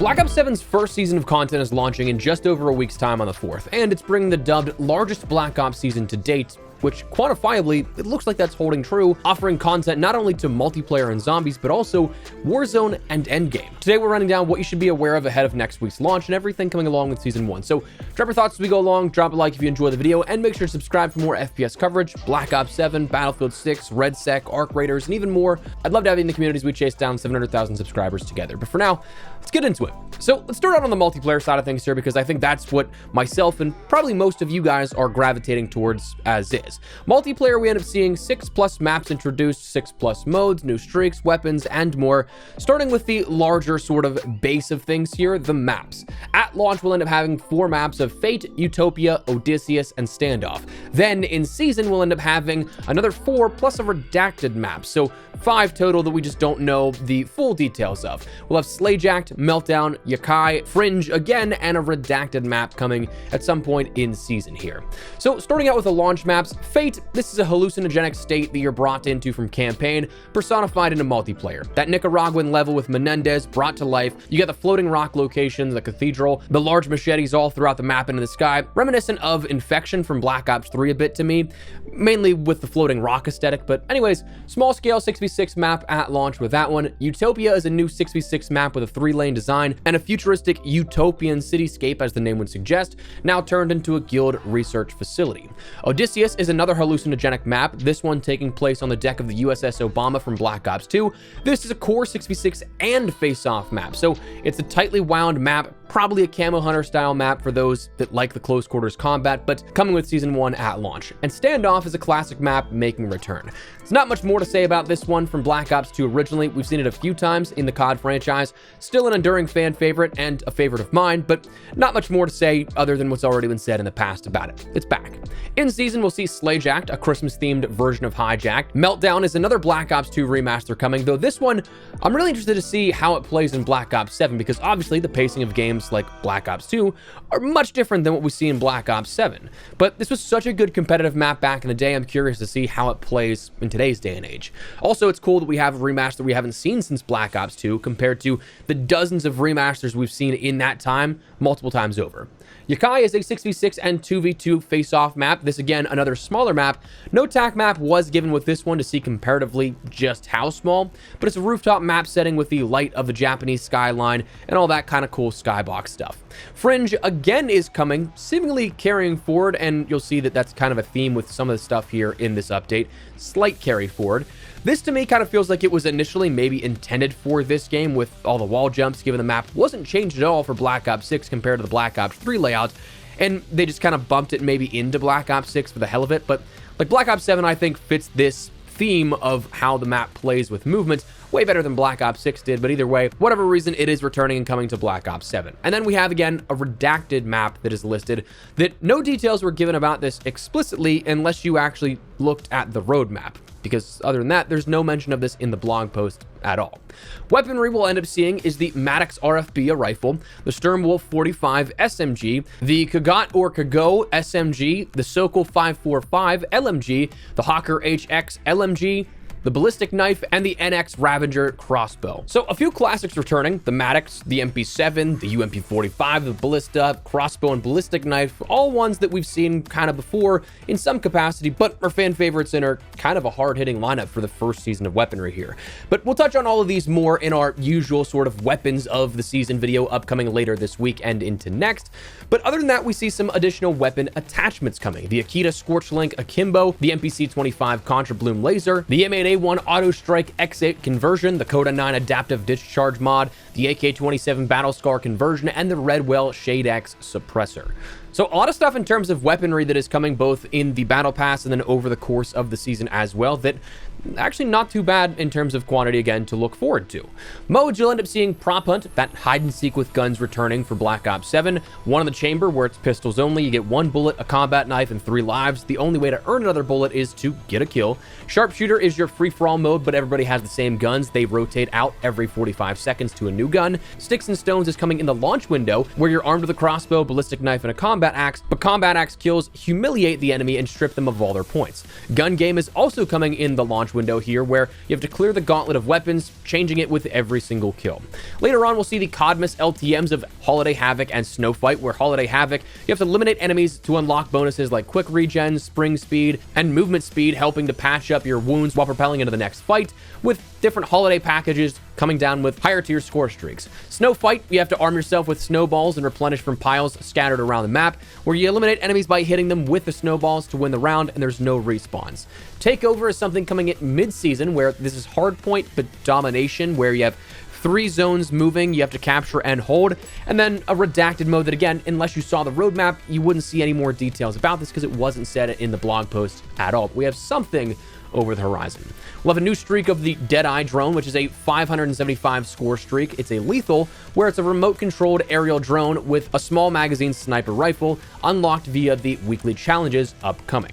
Black Ops 7's first season of content is launching in just over a week's time on the 4th, and it's bringing the dubbed largest Black Ops season to date, which quantifiably, it looks like that's holding true, offering content not only to multiplayer and zombies, but also Warzone and Endgame. Today, we're running down what you should be aware of ahead of next week's launch and everything coming along with Season 1. So, drop your thoughts as we go along, drop a like if you enjoy the video, and make sure to subscribe for more FPS coverage, Black Ops 7, Battlefield 6, Red Sec, Arc Raiders, and even more. I'd love to have you in the community as we chase down 700,000 subscribers together. But for now, let's get into it. So, let's start out on the multiplayer side of things here, because I think that's what myself and probably most of you guys are gravitating towards as is. Multiplayer, we end up seeing 6+ maps introduced, 6+ modes, new streaks, weapons, and more. Starting with the larger sort of base of things here, the maps. At launch, we'll end up having 4 maps of Fate, Utopia, Odysseus, and Standoff. Then in season, we'll end up having another 4 plus a redacted map. So 5 total that we just don't know the full details of. We'll have Slayjacked, Meltdown, Yakai, Fringe again, and a redacted map coming at some point in season here. So starting out with the launch maps, Fate, this is a hallucinogenic state that you're brought into from campaign, personified into multiplayer. That Nicaraguan level with Menendez brought to life. You get the floating rock locations, the cathedral, the large machetes all throughout the map into the sky, reminiscent of Infection from Black Ops 3 a bit to me, mainly with the floating rock aesthetic. But anyways, small scale 6v6 map at launch with that one. Utopia is a new 6v6 map with a 3-lane design and a futuristic utopian cityscape, as the name would suggest, now turned into a guild research facility. Odysseus is another hallucinogenic map, this one taking place on the deck of the USS Obama from Black Ops 2. This is a core 6v6 and face-off map, so it's a tightly wound map, probably a camo hunter style map for those that like the close quarters combat, but coming with season 1 at launch. And Standoff is a classic map making a return. There's not much more to say about this one from Black Ops 2 originally. We've seen it a few times in the COD franchise, still an enduring fan favorite and a favorite of mine, but not much more to say other than what's already been said in the past about it. It's back. In season, we'll see Slayjacked, a Christmas-themed version of Hijacked. Meltdown is another Black Ops 2 remaster coming, though this one, I'm really interested to see how it plays in Black Ops 7, because obviously the pacing of games like Black Ops 2 are much different than what we see in Black Ops 7. But this was such a good competitive map back in the day, I'm curious to see how it plays in today's day and age. Also, it's cool that we have a remaster we haven't seen since Black Ops 2 compared to the dozens of remasters we've seen in that time, multiple times over. Yakai is a 6v6 and 2v2 face-off map. This again, another smaller map. No TAC map was given with this one to see comparatively just how small, but it's a rooftop map setting with the light of the Japanese skyline and all that kind of cool skybox stuff. Fringe again is coming, seemingly carrying forward, and you'll see that that's kind of a theme with some of the stuff here in this update. Slight carry forward. This to me kind of feels like it was initially maybe intended for this game with all the wall jumps, given the map wasn't changed at all for Black Ops 6 compared to the Black Ops 3 layout, and they just kind of bumped it maybe into Black Ops 6 for the hell of it. But like Black Ops 7, I think fits this theme of how the map plays with movement way better than Black Ops 6 did, but either way, whatever reason, it is returning and coming to Black Ops 7. And then we have, again, a redacted map that is listed, that no details were given about this explicitly unless you actually looked at the roadmap, because other than that, there's no mention of this in the blog post at all. Weaponry we'll end up seeing is the Maddox RFB, a rifle, the Sturmwolf 45 SMG, the Kagot or Kago SMG, the Sokol 545 LMG, the Hawker HX LMG, the Ballistic Knife, and the NX Ravager crossbow. So a few classics returning: the Maddox, the MP7, the UMP45, the Ballista, crossbow, and Ballistic Knife, all ones that we've seen kind of before in some capacity, but are fan favorites and are kind of a hard-hitting lineup for the first season of weaponry here. But we'll touch on all of these more in our usual sort of weapons of the season video upcoming later this week and into next. But other than that, we see some additional weapon attachments coming: the Akita Scorch Link Akimbo, the MPC-25 Contra Bloom Laser, the M8A1 Auto Strike X8 conversion, the Coda 9 Adaptive Discharge mod, the AK-27 Battle Scar conversion, and the Redwell Shade X suppressor. So a lot of stuff in terms of weaponry that is coming both in the Battle Pass and then over the course of the season as well, that actually not too bad in terms of quantity again to look forward to. Modes, you'll end up seeing Prop Hunt, that hide and seek with guns returning for Black Ops 7. One in the chamber where it's pistols only. You get 1 bullet, a combat knife, and 3 lives. The only way to earn another bullet is to get a kill. Sharpshooter is your free-for-all mode, but everybody has the same guns. They rotate out every 45 seconds to a new gun. Sticks and Stones is coming in the launch window where you're armed with a crossbow, ballistic knife, and a combat combat axe, but combat axe kills humiliate the enemy and strip them of all their points. Gun game is also coming in the launch window here, where you have to clear the gauntlet of weapons, changing it with every single kill. Later on, we'll see the Codmas LTMs of Holiday Havoc and Snow Fight, where Holiday Havoc, you have to eliminate enemies to unlock bonuses like quick regen, spring speed, and movement speed, helping to patch up your wounds while propelling into the next fight, with different holiday packages coming down with higher tier score streaks. Snow Fight, you have to arm yourself with snowballs and replenish from piles scattered around the map, where you eliminate enemies by hitting them with the snowballs to win the round, and there's no respawns. Takeover is something coming at mid-season, where this is hardpoint but domination, where you have 3 zones moving, you have to capture and hold, and then a redacted mode that, again, unless you saw the roadmap, you wouldn't see any more details about this because it wasn't said in the blog post at all. But we have something over the horizon. We'll have a new streak of the Deadeye drone, which is a 575 score streak. It's a lethal, where it's a remote-controlled aerial drone with a small magazine sniper rifle, unlocked via the weekly challenges upcoming.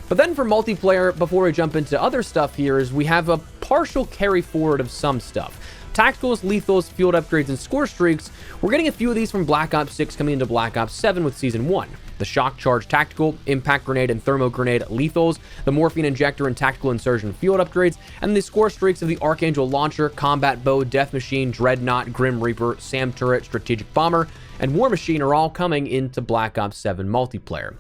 But then for multiplayer, before we jump into other stuff here, is we have a partial carry forward of some stuff. Tacticals, lethals, field upgrades, and score streaks. We're getting a few of these from Black Ops 6 coming into Black Ops 7 with Season 1. The Shock Charge Tactical, Impact Grenade, and Thermo Grenade lethals, the Morphine Injector and Tactical Insurgent field upgrades, and the score streaks of the Archangel Launcher, Combat Bow, Death Machine, Dreadnought, Grim Reaper, SAM Turret, Strategic Bomber, and War Machine are all coming into Black Ops 7 multiplayer.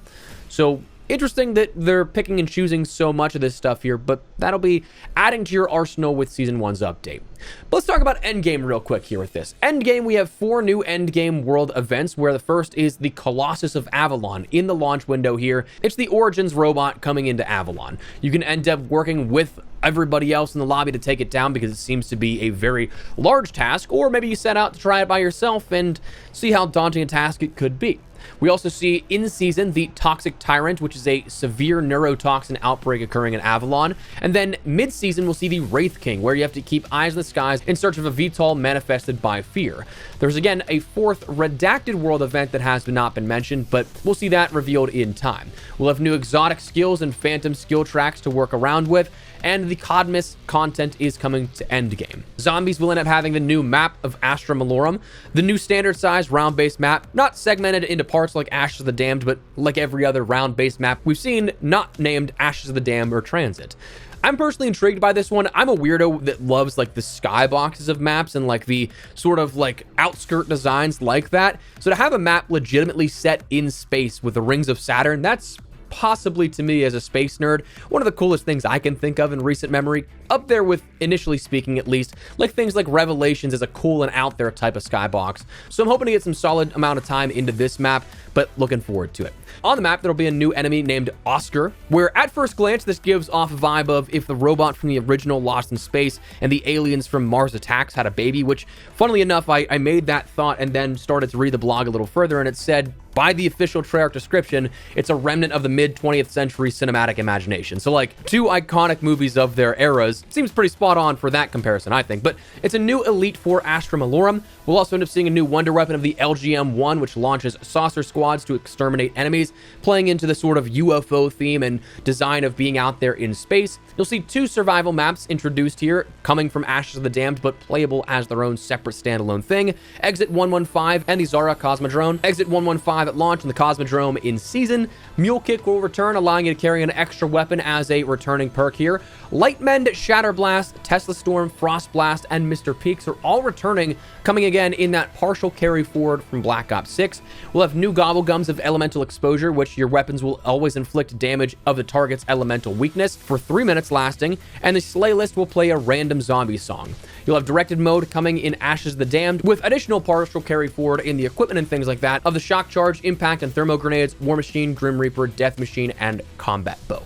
So, interesting that they're picking and choosing so much of this stuff here, but that'll be adding to your arsenal with Season 1's update. But let's talk about Endgame real quick here with this. Endgame, we have 4 new Endgame world events, where the first is the Colossus of Avalon in the launch window here. It's the Origins robot coming into Avalon. You can end up working with everybody else in the lobby to take it down because it seems to be a very large task, or maybe you set out to try it by yourself and see how daunting a task it could be. We also see in season the Toxic Tyrant, which is a severe neurotoxin outbreak occurring in Avalon. And then mid-season, we'll see the Wraith King, where you have to keep eyes in the skies in search of a VTOL manifested by fear. There's again a 4th redacted world event that has not been mentioned, but we'll see that revealed in time. We'll have new exotic skills and phantom skill tracks to work around with, and the Codmas content is coming to Endgame. Zombies will end up having the new map of Astra Malorum, the new standard-sized round-based map, not segmented into parts like Ashes of the Damned, but like every other round-based map we've seen, not named Ashes of the Damned or Transit. I'm personally intrigued by this one. I'm a weirdo that loves like the skyboxes of maps and like the sort of like outskirt designs like that. So to have a map legitimately set in space with the rings of Saturn, that's possibly, to me as a space nerd, one of the coolest things I can think of in recent memory, up there with, initially speaking at least, like things like Revelations is a cool and out there type of skybox. So I'm hoping to get some solid amount of time into this map, but looking forward to it. On the map, there'll be a new enemy named Oscar, where at first glance, this gives off a vibe of if the robot from the original Lost in Space and the aliens from Mars Attacks had a baby, which, funnily enough, I made that thought and then started to read the blog a little further, and it said, by the official Treyarch description, it's a remnant of the mid-20th century cinematic imagination. So like 2 iconic movies of their eras. Seems pretty spot on for that comparison, I think. But it's a new Elite 4 Astra Malorum. We'll also end up seeing a new wonder weapon of the LGM-1, which launches saucer squads to exterminate enemies, playing into the sort of UFO theme and design of being out there in space. You'll see 2 survival maps introduced here, coming from Ashes of the Damned, but playable as their own separate standalone thing. Exit 115 and the Zara Cosmodrome. Exit 115 at launch and the Cosmodrome in season. Mule Kick will return, allowing you to carry an extra weapon as a returning perk here. Lightmend, Shatter Blast, Tesla Storm, Frost Blast, and Mr. Peaks are all returning, coming again in that partial carry forward from Black Ops 6. We'll have new Gobblegums of Elemental Exposure, which your weapons will always inflict damage of the target's elemental weakness for 3 minutes lasting, and the Slay List will play a random zombie song. You'll have directed mode coming in Ashes of the Damned, with additional partial carry forward in the equipment and things like that of the Shock Charge, Impact, and Thermo Grenades, War Machine, Grim Reaper, Death Machine, and Combat Bow.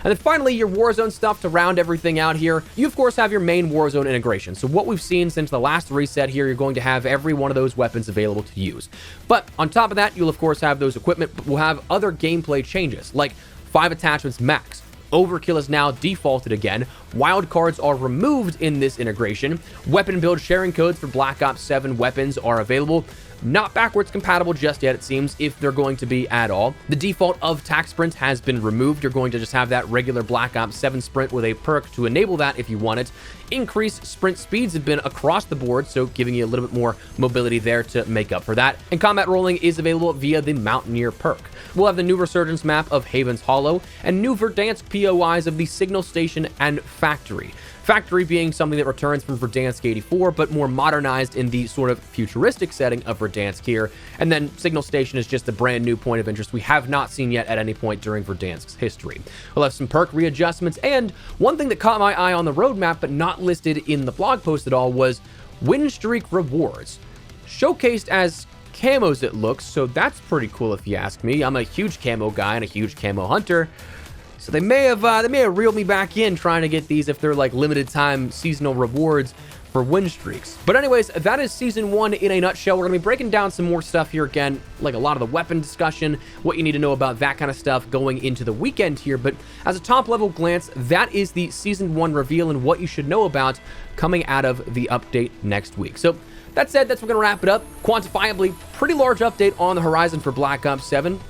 And then finally, your Warzone stuff to round everything out here. You, of course, have your main Warzone integration. So what we've seen since the last reset here, you're going to have every one of those weapons available to use. But on top of that, you'll, of course, have those equipment, but we'll have other gameplay changes, like 5 attachments max. Overkill is now defaulted again. Wildcards are removed in this integration. Weapon build sharing codes for Black Ops 7 weapons are available. not backwards compatible just yet, it seems, if they're going to be at all. The default of tac sprint has been removed. You're going to just have that regular Black Ops 7 sprint with a perk to enable that if you want it. Increased sprint speeds have been across the board, so giving you a little bit more mobility there to make up for that. And combat rolling is available via the Mountaineer perk. We'll have the new Resurgence map of Haven's Hollow and new Verdansk POIs of the Signal Station and Factory. Factory being something that returns from Verdansk 84, but more modernized in the sort of futuristic setting of Verdansk here. And then Signal Station is just a brand new point of interest we have not seen yet at any point during Verdansk's history. We'll have some perk readjustments, and one thing that caught my eye on the roadmap, but not listed in the blog post at all, was win streak rewards. Showcased as camos, it looks, so that's pretty cool if you ask me. I'm a huge camo guy and a huge camo hunter. So they may have reeled me back in trying to get these if they're like limited time seasonal rewards for win streaks. But anyways, that is Season 1 in a nutshell. We're going to be breaking down some more stuff here again, like a lot of the weapon discussion, what you need to know about that kind of stuff going into the weekend here. But as a top level glance, that is the Season 1 reveal and what you should know about coming out of the update next week. So that said, that's where we're going to wrap it up. Quantifiably, pretty large update on the horizon for Black Ops 7.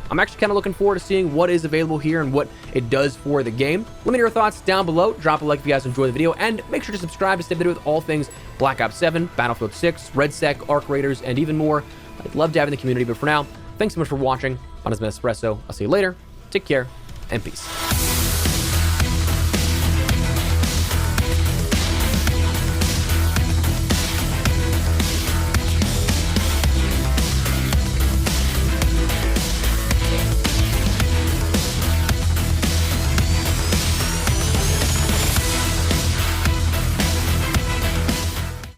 I'm actually kind of looking forward to seeing what is available here and what it does for the game. Let me know your thoughts down below. Drop a like if you guys enjoyed the video, and make sure to subscribe to stay up to date with all things Black Ops 7, Battlefield 6, RedSec, Arc Raiders, and even more. I'd love to have in the community, but for now, thanks so much for watching. On has been Espresso. I'll see you later. Take care, and peace.